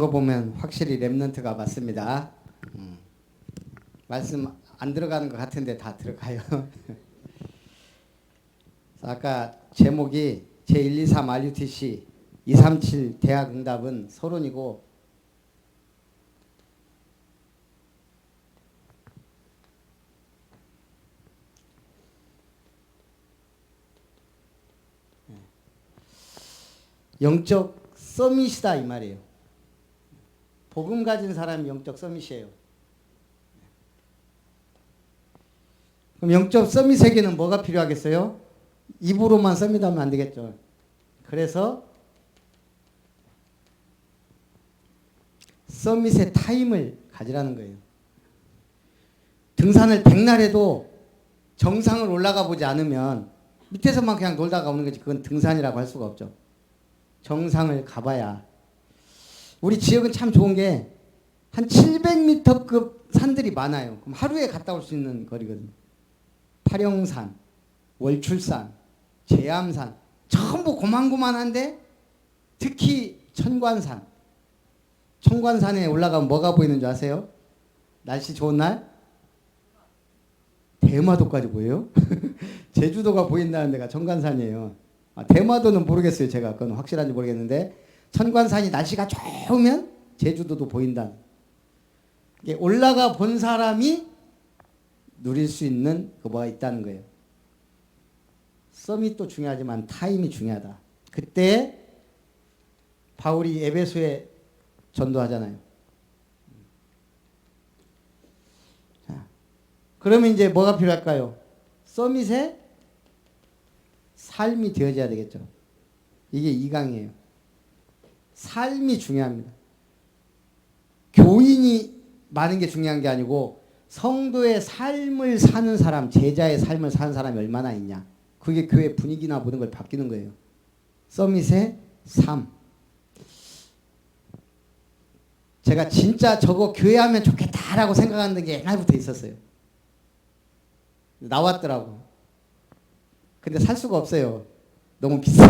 읽어보면 확실히 랩넌트가 맞습니다. 말씀 안 들어가는 것 같은데 다 들어가요. 아까 제목이 제123 RUTC 237 대학응답은 서론이고 영적 서밋이다 이 말이에요. 복음 가진 사람이 영적 서밋이에요. 그럼 영적 서밋에게는 뭐가 필요하겠어요? 입으로만 서밋하면 안 되겠죠. 그래서 서밋의 타임을 가지라는 거예요. 등산을 백날 해도 정상을 올라가 보지 않으면 밑에서만 그냥 놀다가 오는 거지. 그건 등산이라고 할 수가 없죠. 정상을 가봐야. 우리 지역은 참 좋은 게 한 700m급 산들이 많아요. 그럼 하루에 갔다 올 수 있는 거리거든요. 파령산, 월출산, 제암산 전부 고만고만한데 특히 천관산. 천관산에 올라가면 뭐가 보이는 줄 아세요? 날씨 좋은 날? 대마도까지 보여요? 제주도가 보인다는 데가 천관산이에요. 대마도는 모르겠어요. 제가 그건 확실한지 모르겠는데 천관산이 날씨가 좋으면 제주도도 보인다. 이게 올라가 본 사람이 누릴 수 있는 뭐가 있다는 거예요. 서밋도 중요하지만 타임이 중요하다. 그때 바울이 에베소에 전도하잖아요. 자, 그러면 이제 뭐가 필요할까요? 서밋의 삶이 되어져야 되겠죠. 이게 2강이에요. 삶이 중요합니다. 교인이 많은 게 중요한 게 아니고 성도의 삶을 사는 사람, 제자의 삶을 사는 사람이 얼마나 있냐. 그게 교회 분위기나 모든 걸 바뀌는 거예요. 서밋의 삶. 제가 진짜 저거 교회 하면 좋겠다라고 생각하는 게 옛날부터 있었어요. 나왔더라고. 근데 살 수가 없어요. 너무 비싸.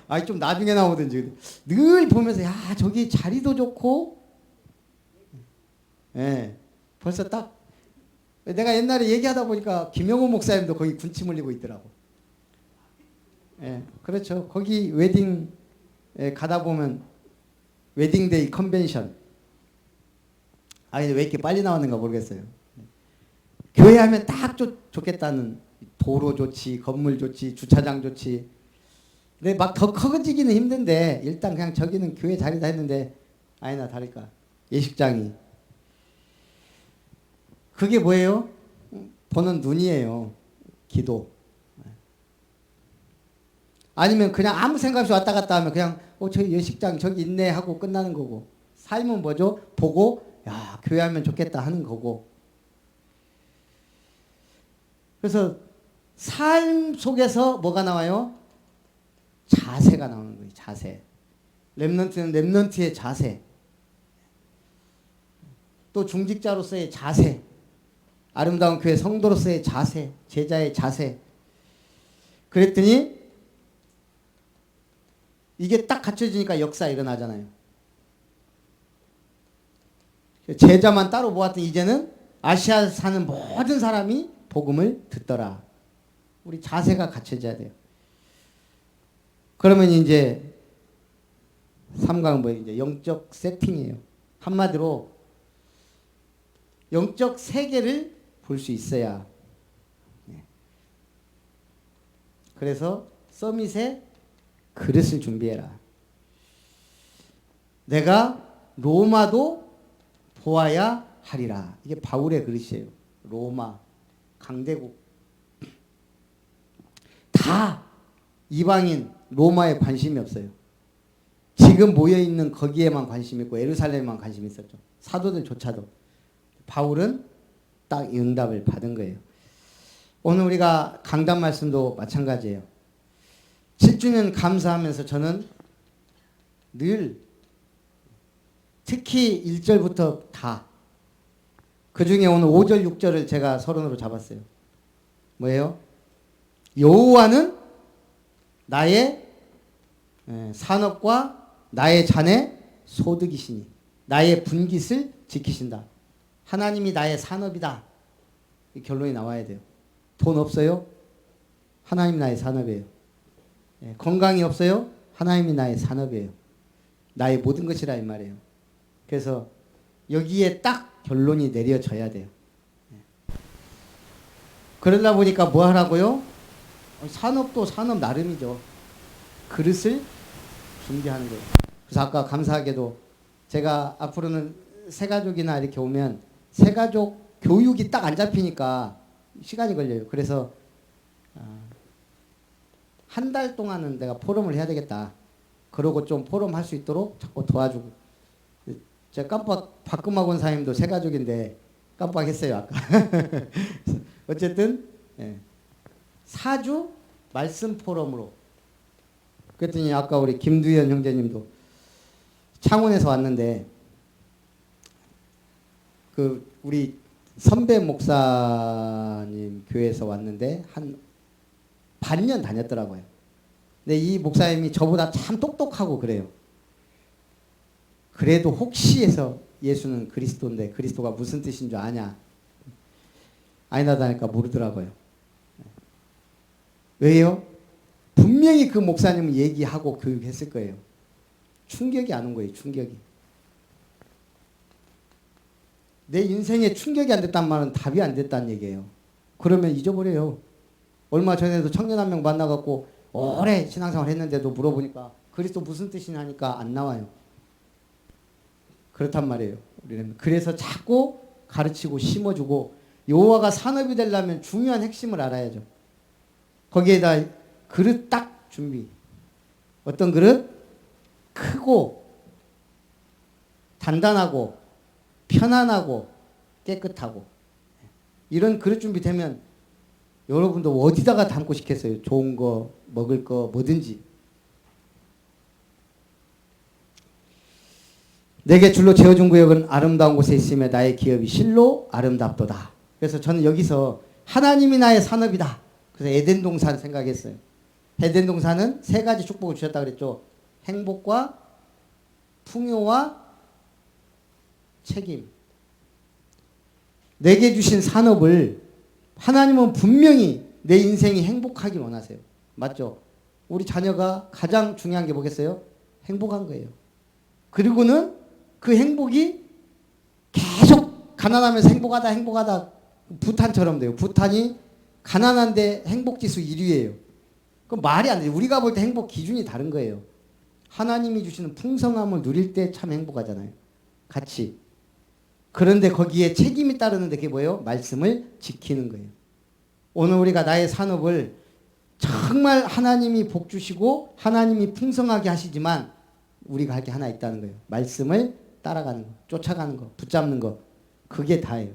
아니 좀 나중에 나오든지. 늘 보면서 야 저기 자리도 좋고 예, 벌써 딱 내가 옛날에 얘기하다 보니까 김영호 목사님도 거기 군침 흘리고 있더라고. 예, 그렇죠. 거기 웨딩 가다 보면 웨딩데이 컨벤션. 아니 왜 이렇게 빨리 나왔는가 모르겠어요. 교회 하면 딱 좋겠다는 도로 좋지, 건물 좋지, 주차장 좋지. 근데 막 더 커지기는 힘든데 일단 그냥 저기는 교회 자리다 했는데 아니나 다를까 예식장이. 그게 뭐예요? 보는 눈이에요. 기도. 아니면 그냥 아무 생각 없이 왔다 갔다 하면 그냥 저기 예식장 저기 있네 하고 끝나는 거고. 삶은 뭐죠? 보고 야 교회 하면 좋겠다 하는 거고. 그래서 삶 속에서 뭐가 나와요? 자세가 나오는 거예요. 자세. 랩넌트는 랩넌트의 자세. 또 중직자로서의 자세. 아름다운 교회 성도로서의 자세. 제자의 자세. 그랬더니 이게 딱 갖춰지니까 역사 일어나잖아요. 제자만 따로 모았더니 이제는 아시아 사는 모든 사람이 복음을 듣더라. 우리 자세가 갖춰져야 돼요. 그러면 이제 3강은 뭐예요? 이제 영적 세팅이에요. 한마디로 영적 세계를 볼 수 있어야. 그래서 서밋에 그릇을 준비해라. 내가 로마도 보아야 하리라. 이게 바울의 그릇이에요. 로마, 강대국. 다 이방인 로마에 관심이 없어요. 지금 모여있는 거기에만 관심이 있고 예루살렘에만 관심이 있었죠. 사도들조차도. 바울은 딱 이 응답을 받은 거예요. 오늘 우리가 강단 말씀도 마찬가지예요. 7주년 감사하면서 저는 늘 특히 1절부터 다 그 중에 오늘 5절 6절을 제가 서론으로 잡았어요. 뭐예요? 여호와는 나의 산업과 나의 잔의 소득이시니. 나의 분깃을 지키신다. 하나님이 나의 산업이다. 이 결론이 나와야 돼요. 돈 없어요? 하나님 나의 산업이에요. 예, 건강이 없어요? 하나님이 나의 산업이에요. 나의 모든 것이라 이 말이에요. 그래서 여기에 딱 결론이 내려져야 돼요. 예. 그러다 보니까 뭐 하라고요? 산업도 산업 나름이죠. 그릇을 준비하는 거예요. 그래서 아까 감사하게도 제가 앞으로는 새가족이나 이렇게 오면 새가족 교육이 딱 안 잡히니까 시간이 걸려요. 그래서 한 달 동안은 내가 포럼을 해야 되겠다. 그러고 좀 포럼 할 수 있도록 자꾸 도와주고. 제가 깜빡 박금학 원사님도 새가족인데 깜빡했어요 아까. 어쨌든 예. 4주 말씀 포럼으로. 그랬더니 아까 우리 김두현 형제님도 창원에서 왔는데 그 우리 선배 목사님 교회에서 왔는데 한 반년 다녔더라고요. 근데 이 목사님이 저보다 참 똑똑하고 그래요. 그래도 혹시 해서 예수는 그리스도인데 그리스도가 무슨 뜻인 줄 아냐? 아니다 하니까 모르더라고요. 왜요? 분명히 그 목사님은 얘기하고 교육했을 거예요. 충격이 안 온 거예요. 충격이. 내 인생에 충격이 안 됐단 말은 답이 안 됐다는 얘기예요. 그러면 잊어버려요. 얼마 전에도 청년 한 명 만나갖고 오래 신앙생활 했는데도 물어보니까 그리스도 무슨 뜻이냐 하니까 안 나와요. 그렇단 말이에요. 우리는 그래서 자꾸 가르치고 심어주고 여호와가 산업이 되려면 중요한 핵심을 알아야죠. 거기에다 그릇 딱 준비. 어떤 그릇? 크고 단단하고 편안하고 깨끗하고 이런 그릇 준비되면 여러분도 어디다가 담고 싶겠어요? 좋은 거, 먹을 거, 뭐든지. 내게 줄로 재어준 구역은 아름다운 곳에 있으며 나의 기업이 실로 아름답도다. 그래서 저는 여기서 하나님이 나의 산업이다. 그래서 에덴 동산 생각했어요. 에덴 동산은 세 가지 축복을 주셨다 그랬죠. 행복과 풍요와 책임. 내게 주신 산업을 하나님은 분명히 내 인생이 행복하길 원하세요. 맞죠? 우리 자녀가 가장 중요한 게 뭐겠어요? 행복한 거예요. 그리고는 그 행복이 계속 가난하면서 행복하다 행복하다. 부탄처럼 돼요. 부탄이 가난한데 행복지수 1위예요. 그럼 말이 안 돼요. 우리가 볼 때 행복 기준이 다른 거예요. 하나님이 주시는 풍성함을 누릴 때 참 행복하잖아요. 같이. 그런데 거기에 책임이 따르는데 그게 뭐예요? 말씀을 지키는 거예요. 오늘 우리가 나의 산업을 정말 하나님이 복 주시고 하나님이 풍성하게 하시지만 우리가 할 게 하나 있다는 거예요. 말씀을 따라가는 거, 쫓아가는 거, 붙잡는 거. 그게 다예요.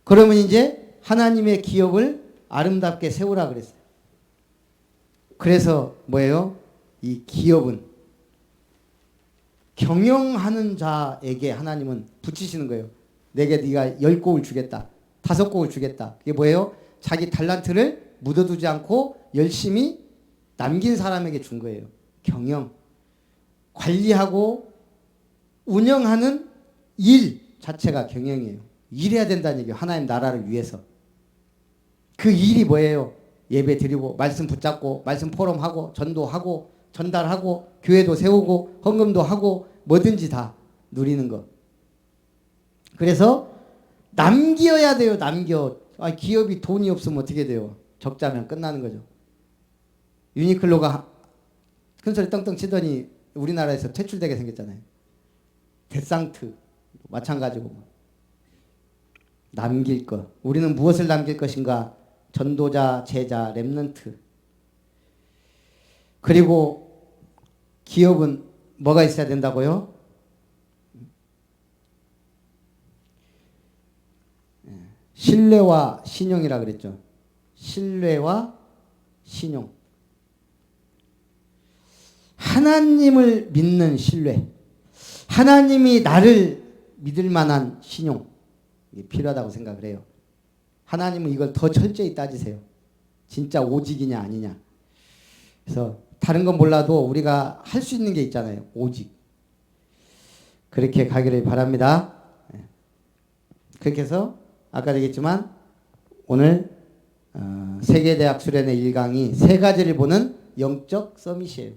그러면 이제 하나님의 기업을 아름답게 세우라 그랬어요. 그래서 뭐예요? 이 기업은 경영하는 자에게 하나님은 붙이시는 거예요. 내게 네가 10곡을 주겠다. 5곡을 주겠다. 그게 뭐예요? 자기 달란트를 묻어두지 않고 열심히 남긴 사람에게 준 거예요. 경영. 관리하고 운영하는 일 자체가 경영이에요. 일해야 된다는 얘기예요. 하나님 나라를 위해서. 그 일이 뭐예요? 예배 드리고 말씀 붙잡고 말씀 포럼하고 전도하고 전달하고 교회도 세우고 헌금도 하고 뭐든지 다 누리는 것. 그래서 남겨야 돼요. 남겨. 기업이 돈이 없으면 어떻게 돼요? 적자면 끝나는 거죠. 유니클로가 큰소리 떵떵 치더니 우리나라에서 퇴출되게 생겼잖아요. 데상트 마찬가지고. 남길 것. 우리는 무엇을 남길 것인가? 전도자, 제자, 렘넌트. 그리고 기업은 뭐가 있어야 된다고요? 신뢰와 신용이라 그랬죠. 신뢰와 신용. 하나님을 믿는 신뢰. 하나님이 나를 믿을 만한 신용. 이게 필요하다고 생각을 해요. 하나님은 이걸 더 철저히 따지세요. 진짜 오직이냐 아니냐. 그래서 다른 건 몰라도 우리가 할 수 있는 게 있잖아요. 오직. 그렇게 가기를 바랍니다. 그렇게 해서 아까 얘기했지만 오늘 세계대학 수련회 1강이 세 가지를 보는 영적 서밋이에요.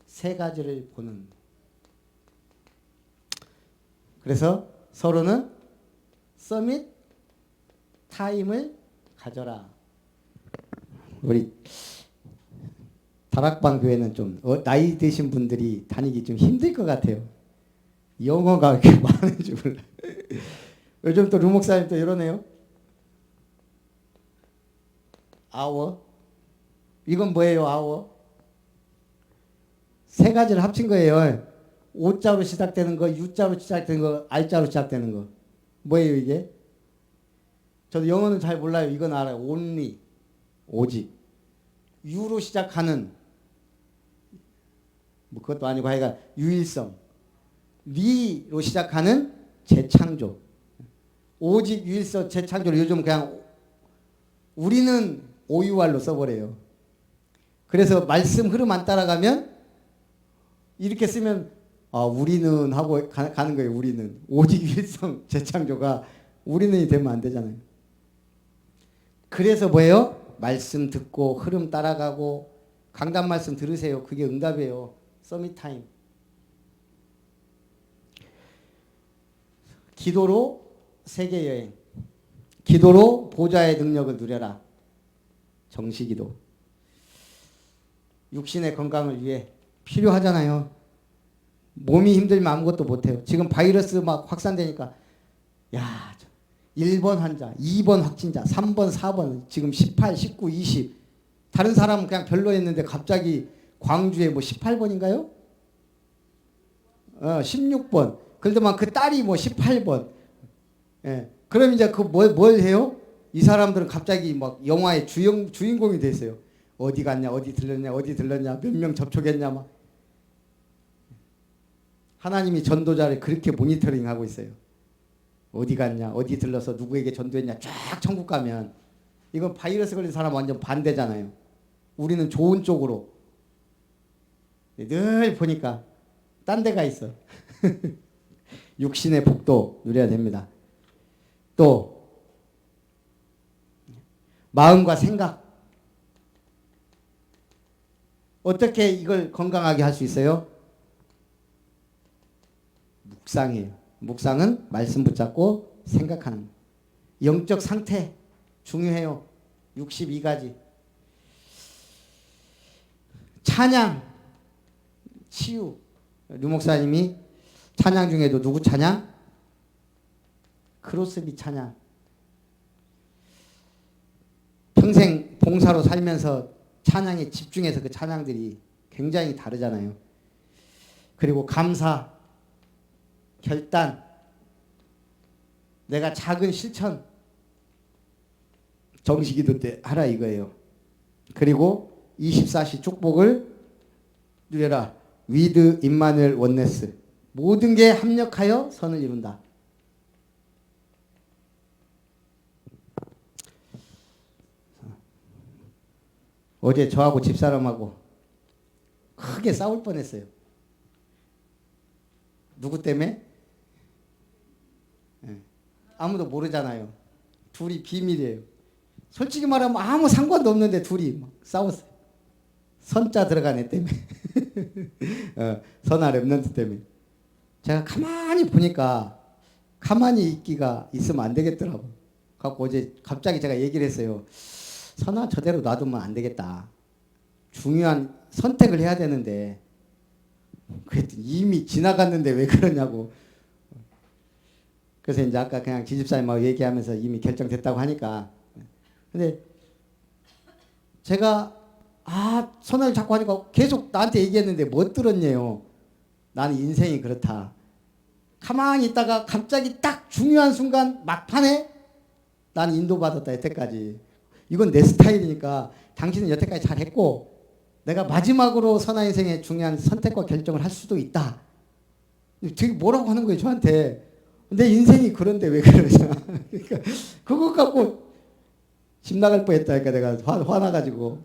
세 가지를 보는. 그래서 서로는 서밋 타임을 가져라. 우리 다락방 교회는 좀 나이 드신 분들이 다니기 좀 힘들 것 같아요. 영어가 이렇게 많은지 몰라. 요즘 또 루목사님 또 이러네요. 아워. 이건 뭐예요, 아워? 세 가지를 합친 거예요. 오자로 시작되는 거, 유자로 시작되는 거, 알자로 시작되는 거. 뭐예요, 이게? 저도 영어는 잘 몰라요. 이건 알아요. only, 오직. 유로 시작하는, 뭐 그것도 아니고 하여간 유일성. 미로 시작하는 재창조. 오직, 유일성, 재창조를 요즘 그냥 우리는 오유알로 써버려요. 그래서 말씀 흐름 안 따라가면 이렇게 쓰면 우리는 하고 가는 거예요. 우리는. 오직, 유일성, 재창조가 우리는이 되면 안 되잖아요. 그래서 뭐예요? 말씀 듣고 흐름 따라가고 강단 말씀 들으세요. 그게 응답이에요. 서밋 타임. 기도로 세계 여행. 기도로 보좌의 능력을 누려라. 정시기도. 육신의 건강을 위해 필요하잖아요. 몸이 힘들면 아무것도 못해요. 지금 바이러스 막 확산되니까 야 1번 환자, 2번 확진자, 3번, 4번, 지금 18, 19, 20. 다른 사람은 그냥 별로였는데 갑자기 광주에 뭐 18번인가요? 16번. 그러더만 그 딸이 뭐 18번. 예. 그럼 이제 그 뭘 해요? 이 사람들은 갑자기 막 영화의 주인공이 됐어요. 어디 갔냐, 어디 들렀냐, 어디 들렀냐, 몇 명 접촉했냐 막. 하나님이 전도자를 그렇게 모니터링하고 있어요. 어디 갔냐, 어디 들러서 누구에게 전도했냐, 쫙 천국 가면. 이건 바이러스 걸린 사람 완전 반대잖아요. 우리는 좋은 쪽으로. 늘 보니까 딴 데가 있어. 육신의 복도 누려야 됩니다. 또 마음과 생각. 어떻게 이걸 건강하게 할 수 있어요? 묵상이에요. 묵상은 말씀 붙잡고 생각하는 거. 영적 상태 중요해요. 62가지. 찬양, 치유. 류 목사님이 찬양 중에도 누구 찬양? 크로스비 찬양. 평생 봉사로 살면서 찬양에 집중해서 그 찬양들이 굉장히 다르잖아요. 그리고 감사, 결단, 내가 작은 실천, 정식기도 때 하라 이거예요. 그리고 24시 축복을 누려라. 위드 임마누엘 원네스. 모든 게 합력하여 선을 이룬다. 어제 저하고 집사람하고 크게 싸울 뻔했어요. 누구 때문에? 아무도 모르잖아요. 둘이 비밀이에요. 솔직히 말하면 아무 상관도 없는데 둘이 막 싸웠어요. 선자 들어간 애 때문에. 선할 랩런트 때문에. 제가 가만히 보니까 가만히 있기가 있으면 안 되겠더라고. 갖고 어제 갑자기 제가 얘기를 했어요. 선아 저대로 놔두면 안 되겠다. 중요한 선택을 해야 되는데 그랬더니 이미 지나갔는데 왜 그러냐고. 그래서 이제 아까 그냥 지집사님하고 얘기하면서 이미 결정됐다고 하니까. 근데 제가 선을 자꾸 하니까 계속 나한테 얘기했는데 못 들었네요. 나는 인생이 그렇다. 가만히 있다가 갑자기 딱 중요한 순간 막판에 난 인도받았다 여태까지. 이건 내 스타일이니까 당신은 여태까지 잘했고 내가 마지막으로 선한 인생의 중요한 선택과 결정을 할 수도 있다. 되게 뭐라고 하는 거예요 저한테. 내 인생이 그런데 왜 그러냐. 그러니까 그것 갖고 집 나갈 뻔했다니까 내가 화나가지고.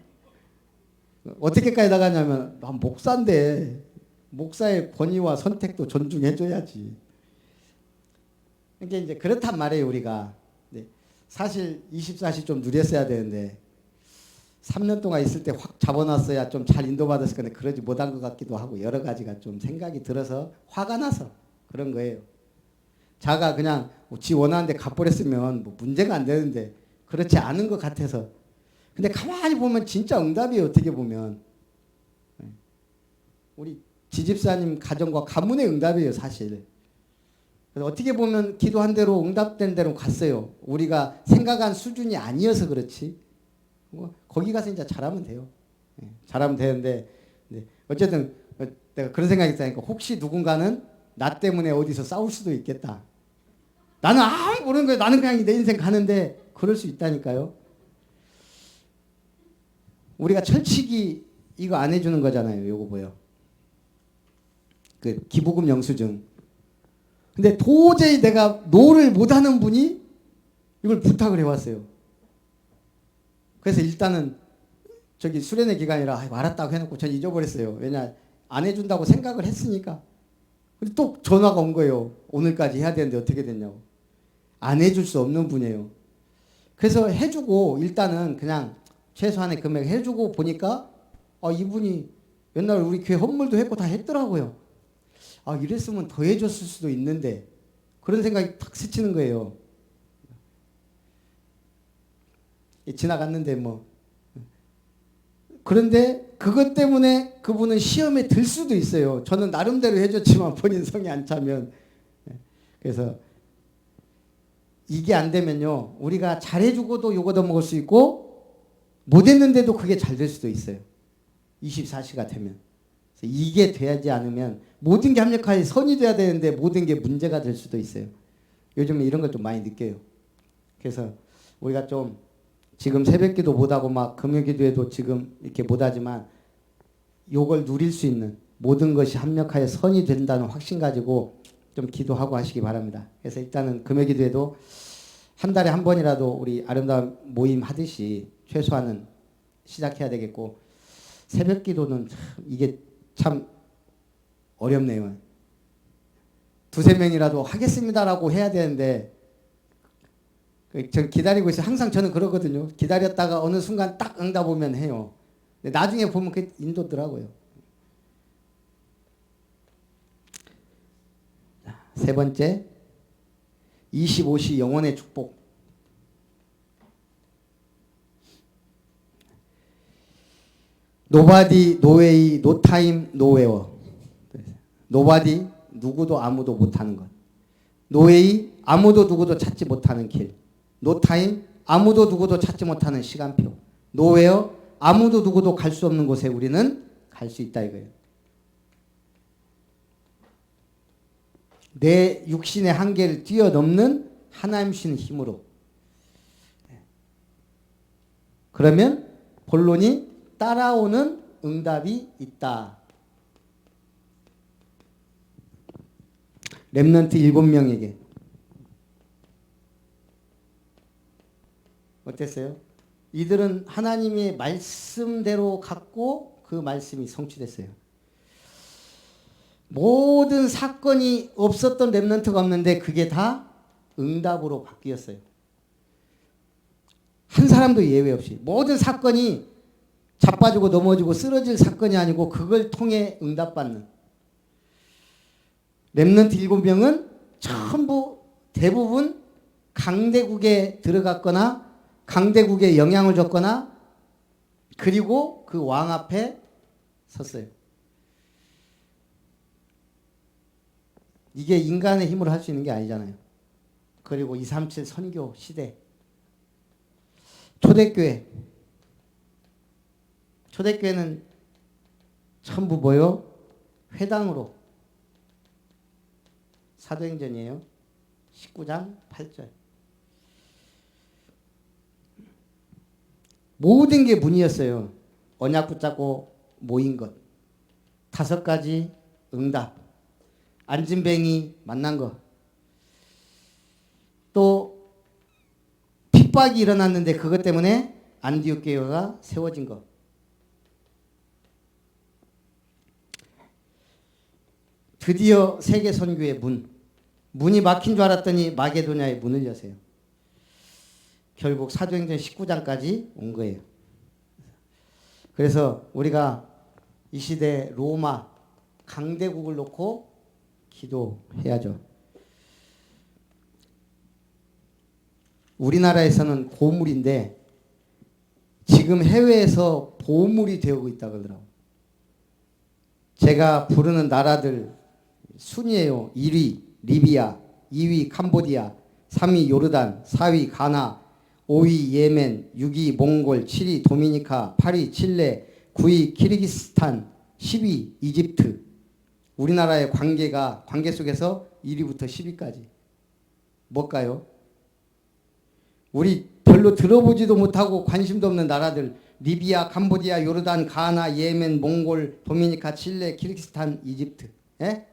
어떻게까지 나가냐면 난 목사인데 목사의 권위와 선택도 존중해줘야지. 그러니까 이제 그렇단 말이에요 우리가. 네. 사실 24시 좀 누렸어야 되는데 3년 동안 있을 때 확 잡아놨어야 좀 잘 인도받았을 건데 그러지 못한 것 같기도 하고 여러 가지가 좀 생각이 들어서 화가 나서 그런 거예요. 자가 그냥 지 원하는 데 갚버렸으면 뭐 문제가 안 되는데 그렇지 않은 것 같아서. 근데 가만히 보면 진짜 응답이에요. 어떻게 보면 우리 지집사님 가정과 가문의 응답이에요 사실. 그래서 어떻게 보면 기도한 대로 응답된 대로 갔어요. 우리가 생각한 수준이 아니어서 그렇지. 거기 가서 이제 잘하면 돼요. 잘하면 되는데 어쨌든 내가 그런 생각이 있다니까. 혹시 누군가는 나 때문에 어디서 싸울 수도 있겠다. 나는 아무 모르는 거예요. 나는 그냥 내 인생 가는데 그럴 수 있다니까요. 우리가 철칙이 이거 안 해주는 거잖아요. 요거 뭐요? 그 기부금 영수증. 근데 도저히 내가 노를 못하는 분이 이걸 부탁을 해왔어요. 그래서 일단은 저기 수련회 기간이라 알았다고 해놓고 전 잊어버렸어요. 왜냐 안 해준다고 생각을 했으니까. 근데 또 전화가 온 거예요. 오늘까지 해야 되는데 어떻게 됐냐고. 안 해줄 수 없는 분이에요. 그래서 해주고 일단은 그냥 최소한의 금액 해주고 보니까 이분이 옛날 우리 교회 헌물도 했고 다 했더라고요. 이랬으면 더 해줬을 수도 있는데 그런 생각이 탁 스치는 거예요. 지나갔는데 뭐. 그런데 그것 때문에 그분은 시험에 들 수도 있어요. 저는 나름대로 해줬지만 본인 성이 안 차면. 그래서 이게 안 되면요. 우리가 잘해주고도 욕 얻어먹을 수 있고 못했는데도 그게 잘 될 수도 있어요. 24시가 되면. 이게 되지 않으면 모든 게 합력하여 선이 돼야 되는데 모든 게 문제가 될 수도 있어요. 요즘에 이런 걸 좀 많이 느껴요. 그래서 우리가 좀 지금 새벽기도 못하고 막 금요기도에도 지금 이렇게 못하지만 요걸 누릴 수 있는 모든 것이 합력하여 선이 된다는 확신 가지고 좀 기도하고 하시기 바랍니다. 그래서 일단은 금요기도에도 한 달에 한 번이라도 우리 아름다운 모임 하듯이 최소한은 시작해야 되겠고 새벽기도는 이게 참 어렵네요. 두세 명이라도 하겠습니다라고 해야 되는데 전 기다리고 있어요. 항상 저는 그러거든요. 기다렸다가 어느 순간 딱 응답 오면 해요. 근데 나중에 보면 그게 인도더라고요. 세 번째, 25시 영혼의 축복. Nobody, no way, no time, nowhere. Nobody, 누구도 아무도 못하는 것. No way, 아무도 누구도 찾지 못하는 길. No time, 아무도 누구도 찾지 못하는 시간표. Nowhere, 아무도 누구도 갈 수 없는 곳에 우리는 갈 수 있다 이거예요. 내 육신의 한계를 뛰어넘는 하나님 주시는 힘으로. 그러면 본론이 따라오는 응답이 있다. 렘넌트 7명에게. 어땠어요? 이들은 하나님의 말씀대로 갔고 그 말씀이 성취됐어요. 모든 사건이 없었던 렘넌트가 없는데 그게 다 응답으로 바뀌었어요. 한 사람도 예외 없이. 모든 사건이 자빠지고 넘어지고 쓰러질 사건이 아니고 그걸 통해 응답받는. 렘넌트 7명은 전부 대부분 강대국에 들어갔거나 강대국에 영향을 줬거나 그리고 그 왕 앞에 섰어요. 이게 인간의 힘으로 할 수 있는 게 아니잖아요. 그리고 237 선교 시대. 초대교회. 초대교회는 전부 뭐요? 회당으로. 사도행전이에요. 19장 8절. 모든 게 문이었어요. 언약 붙잡고 모인 것. 5가지 응답. 안진뱅이 만난 것. 또 핍박이 일어났는데 그것 때문에 안디옥 교회가 세워진 것. 드디어 세계 선교의 문이 막힌 줄 알았더니 마게도냐의 문을 여세요. 결국 사도행전 19장까지 온 거예요. 그래서 우리가 이 시대 로마 강대국을 놓고 기도해야죠. 우리나라에서는 고물인데 지금 해외에서 보물이 되고 있다 그러더라고요. 제가 부르는 나라들 순이에요. 1위 리비아, 2위 캄보디아, 3위 요르단, 4위 가나, 5위 예멘, 6위 몽골, 7위 도미니카, 8위 칠레, 9위 키르기스탄, 10위 이집트. 우리나라의 관계 속에서 1위부터 10위까지. 뭘까요? 우리 별로 들어보지도 못하고 관심도 없는 나라들 리비아, 캄보디아, 요르단, 가나, 예멘, 몽골, 도미니카, 칠레, 키르기스탄, 이집트. 예?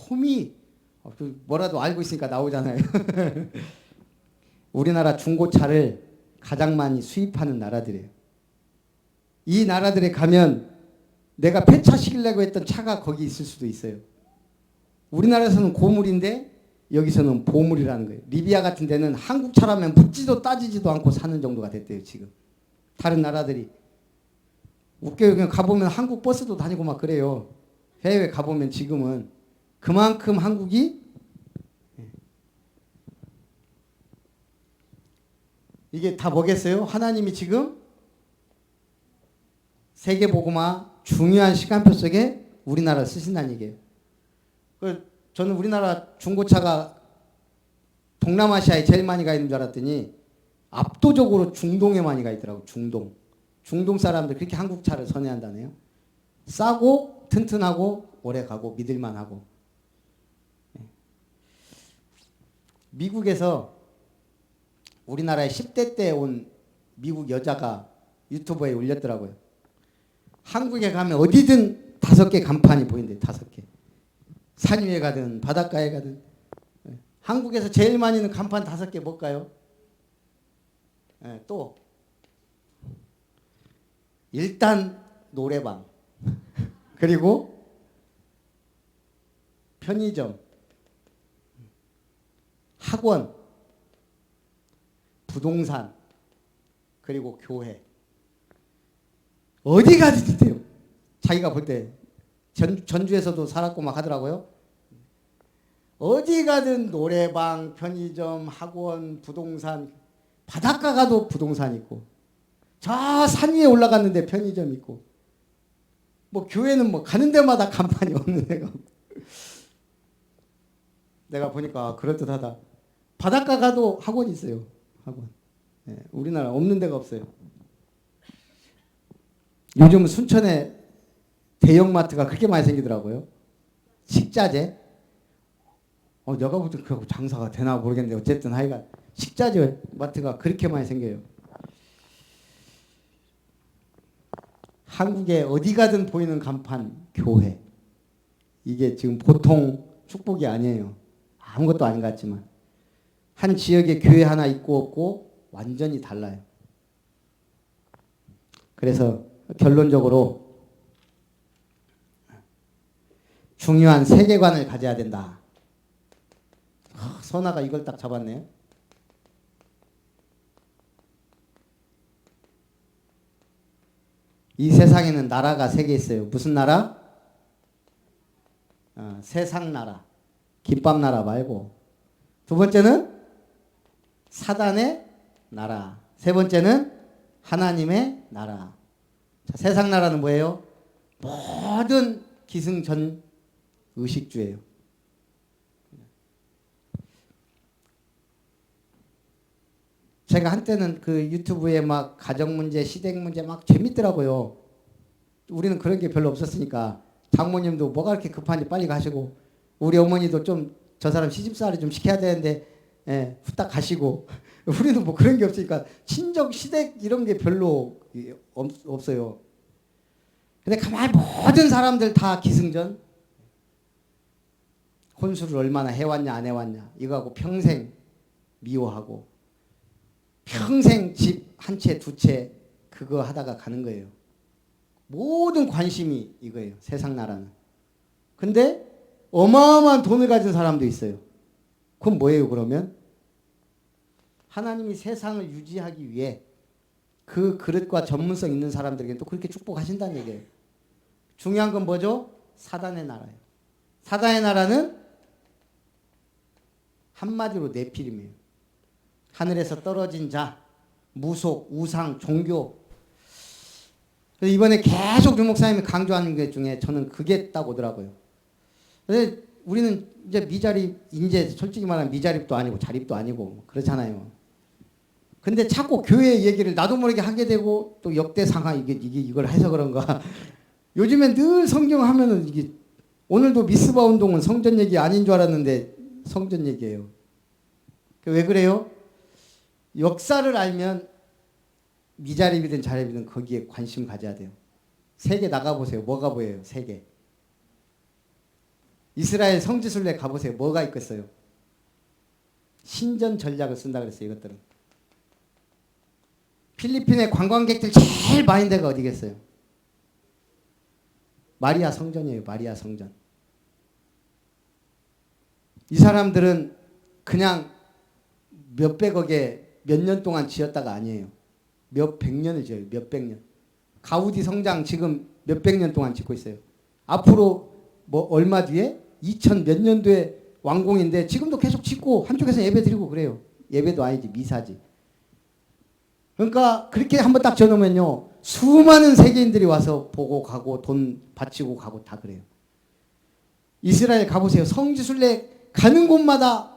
홈이 뭐라도 알고 있으니까 나오잖아요. 우리나라 중고차를 가장 많이 수입하는 나라들이에요. 이 나라들에 가면 내가 폐차시키려고 했던 차가 거기 있을 수도 있어요. 우리나라에서는 고물인데 여기서는 보물이라는 거예요. 리비아 같은 데는 한국 차라면 묻지도 따지지도 않고 사는 정도가 됐대요. 지금 다른 나라들이 웃겨요. 그냥 가보면 한국 버스도 다니고 막 그래요. 해외 가보면 지금은 그만큼 한국이 이게 다 뭐겠어요? 하나님이 지금 세계복음화 중요한 시간표 속에 우리나라를 쓰신다는 얘기예요. 저는 우리나라 중고차가 동남아시아에 제일 많이 가 있는 줄 알았더니 압도적으로 중동에 많이 가 있더라고요. 중동 사람들 그렇게 한국 차를 선호한다네요. 싸고 튼튼하고 오래 가고 믿을만하고. 미국에서 우리나라에 10대 때 온 미국 여자가 유튜브에 올렸더라고요. 한국에 가면 어디든 5개 간판이 보인대요. 5개. 산 위에 가든 바닷가에 가든. 한국에서 제일 많이 있는 간판 5개 뭘까요? 또 일단 노래방 그리고 편의점, 학원, 부동산, 그리고 교회. 어디 가든 돼요. 자기가 볼 때 전주에서도 살았고 막 하더라고요. 어디 가든 노래방, 편의점, 학원, 부동산, 바닷가 가도 부동산 있고, 저 산 위에 올라갔는데 편의점 있고, 뭐 교회는 뭐 가는 데마다 간판이 없는 데가 없고. 내가 보니까 그럴듯하다. 바닷가 가도 학원 있어요. 학원. 네, 우리나라 없는 데가 없어요. 요즘 순천에 대형마트가 그렇게 많이 생기더라고요. 식자재. 내가 볼 때 그 장사가 되나 모르겠는데 어쨌든 하여간 식자재 마트가 그렇게 많이 생겨요. 한국에 어디 가든 보이는 간판 교회. 이게 지금 보통 축복이 아니에요. 아무것도 아닌 것 같지만 한 지역에 교회 하나 있고 없고 완전히 달라요. 그래서 결론적으로 중요한 세계관을 가져야 된다. 선아가 이걸 딱 잡았네요. 이 세상에는 나라가 3개 있어요. 무슨 나라? 세상 나라. 김밥 나라 말고. 두 번째는 사단의 나라. 세 번째는 하나님의 나라. 자, 세상 나라는 뭐예요? 모든 기승전 의식주예요. 제가 한때는 그 유튜브에 막 가정 문제, 시댁 문제 막 재밌더라고요. 우리는 그런 게 별로 없었으니까 장모님도 뭐가 그렇게 급한지 빨리 가시고 우리 어머니도 좀 저 사람 시집살이 좀 시켜야 되는데 후딱 가시고 우리는 뭐 그런 게 없으니까 친정, 시댁 이런 게 별로 없어요. 근데 가만히 모든 사람들 다 기승전. 혼수를 얼마나 해왔냐 안 해왔냐 이거하고 평생 미워하고 평생 집 한 채 두 채 그거 하다가 가는 거예요. 모든 관심이 이거예요. 세상 나라는. 근데 어마어마한 돈을 가진 사람도 있어요. 그건 뭐예요, 그러면? 하나님이 세상을 유지하기 위해 그 그릇과 전문성 있는 사람들에게 또 그렇게 축복하신다는 얘기예요. 중요한 건 뭐죠? 사단의 나라예요. 사단의 나라는 한마디로 네피림이에요. 하늘에서 떨어진 자, 무속, 우상, 종교. 그래서 이번에 계속 유 목사님이 강조하는 것 중에 저는 그게 딱 오더라고요. 근데 우리는 이제 미자립, 이제 솔직히 말하면 미자립도 아니고 자립도 아니고 그렇잖아요. 근데 자꾸 교회 얘기를 나도 모르게 하게 되고 또 역대 상하 이걸 해서 그런가. 요즘엔 늘 성경 하면은 이게 오늘도 미스바 운동은 성전 얘기 아닌 줄 알았는데 성전 얘기예요. 왜 그래요? 역사를 알면 미자립이든 자립이든 거기에 관심 가져야 돼요. 세계 나가보세요. 뭐가 보여요? 세계. 이스라엘 성지순례 가보세요. 뭐가 있겠어요? 신전 전략을 쓴다 그랬어요. 이것들은. 필리핀의 관광객들 제일 많은 데가 어디겠어요? 마리아 성전이에요. 마리아 성전. 이 사람들은 그냥 몇백억에 몇 년 동안 지었다가 아니에요. 몇백 년을 지어요. 몇백 년. 가우디 성장 지금 몇백 년 동안 짓고 있어요. 앞으로 뭐 얼마 뒤에 2000 몇 년도에 완공인데 지금도 계속 짓고 한쪽에서 예배 드리고 그래요. 예배도 아니지 미사지. 그러니까 그렇게 한번 딱 지어놓으면요. 수많은 세계인들이 와서 보고 가고 돈 바치고 가고 다 그래요. 이스라엘 가보세요. 성지순례 가는 곳마다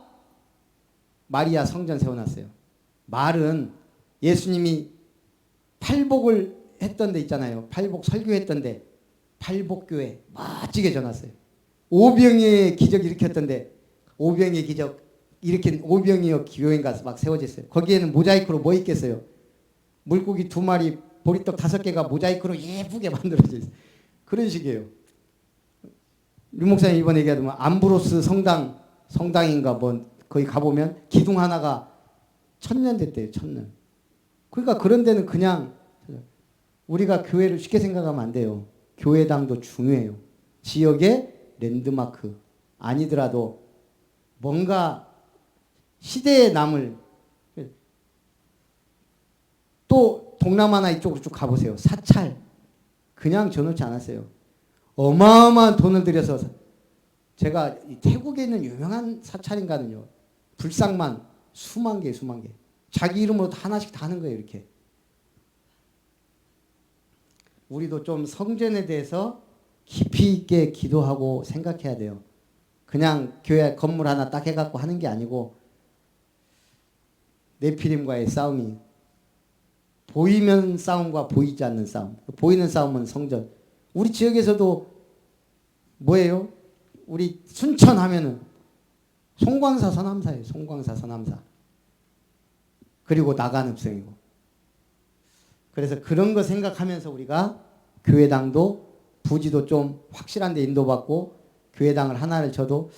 마리아 성전 세워놨어요. 말은 예수님이 팔복을 했던 데 있잖아요. 팔복 설교했던 데 팔복교회 멋지게 전놨어요. 오병이의 기적 일으켰던데 오병이의 기적 일으킨 오병이어 교회인가 막 세워졌어요. 거기에는 모자이크로 뭐 있겠어요? 물고기 2마리, 보리떡 5개가 모자이크로 예쁘게 만들어져 있어요. 그런 식이에요. 류 목사님 이번에 얘기하면 암브로스 성당인가 뭐 거기 가보면 기둥 하나가 1000년 됐대요. 1000년. 그러니까 그런 데는 그냥 우리가 교회를 쉽게 생각하면 안 돼요. 교회당도 중요해요. 지역의 랜드마크 아니더라도 뭔가 시대에 남을. 또 동남아나 이쪽으로 쭉 가보세요. 사찰. 그냥 지어놓지 않았어요. 어마어마한 돈을 들여서 제가 태국에 있는 유명한 사찰인가는요. 불상만 수만 개. 자기 이름으로 하나씩 다 하는 거예요. 이렇게. 우리도 좀 성전에 대해서 깊이 있게 기도하고 생각해야 돼요. 그냥 교회 건물 하나 딱 해갖고 하는 게 아니고 네피림과의 싸움이 보이면 싸움과 보이지 않는 싸움. 보이는 싸움은 성전. 우리 지역에서도 뭐예요? 우리 순천 하면은 송광사 서남사예요. 송광사 서남사. 그리고 나간읍성이고. 그래서 그런 거 생각하면서 우리가 교회당도 부지도 좀 확실한 데 인도받고 교회당을 하나를 쳐도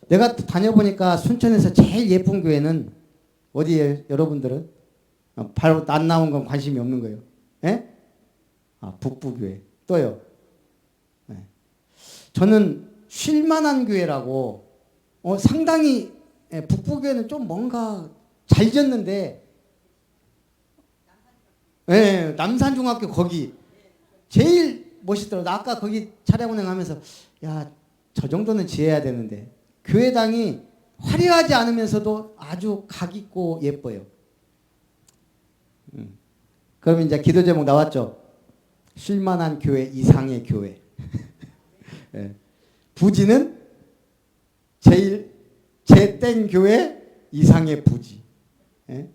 내가 다녀보니까 순천에서 제일 예쁜 교회는 어디예요? 여러분들은? 바로 안 나온 건 관심이 없는 거예요. 예? 북부교회. 또요. 예. 저는 쉴만한 교회라고 상당히 북부교회는 좀 뭔가 잘 지었는데 예, 남산중학교 거기 제일 멋있더라고요. 아까 거기 차량 운행하면서 야, 저 정도는 지어야 되는데 교회당이 화려하지 않으면서도 아주 각 있고 예뻐요. 그럼 이제 기도 제목 나왔죠. 쉴만한 교회 이상의 교회. 예. 부지는 제일 제땡 교회 이상의 부지. 예?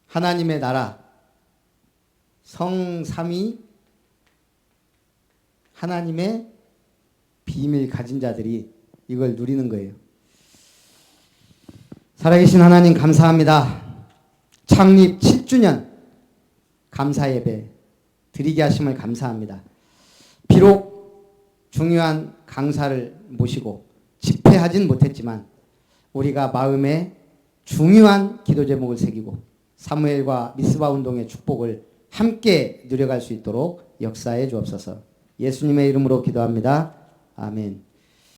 하나님의 나라 성삼위 하나님의 비밀 가진 자들이 이걸 누리는 거예요. 살아계신 하나님 감사합니다. 창립 7주년 감사 예배 드리게 하심을 감사합니다. 비록 중요한 강사를 모시고 집회하진 못했지만 우리가 마음에 중요한 기도 제목을 새기고 사무엘과 미스바 운동의 축복을 함께 누려갈 수 있도록 역사해 주옵소서. 예수님의 이름으로 기도합니다. 아멘.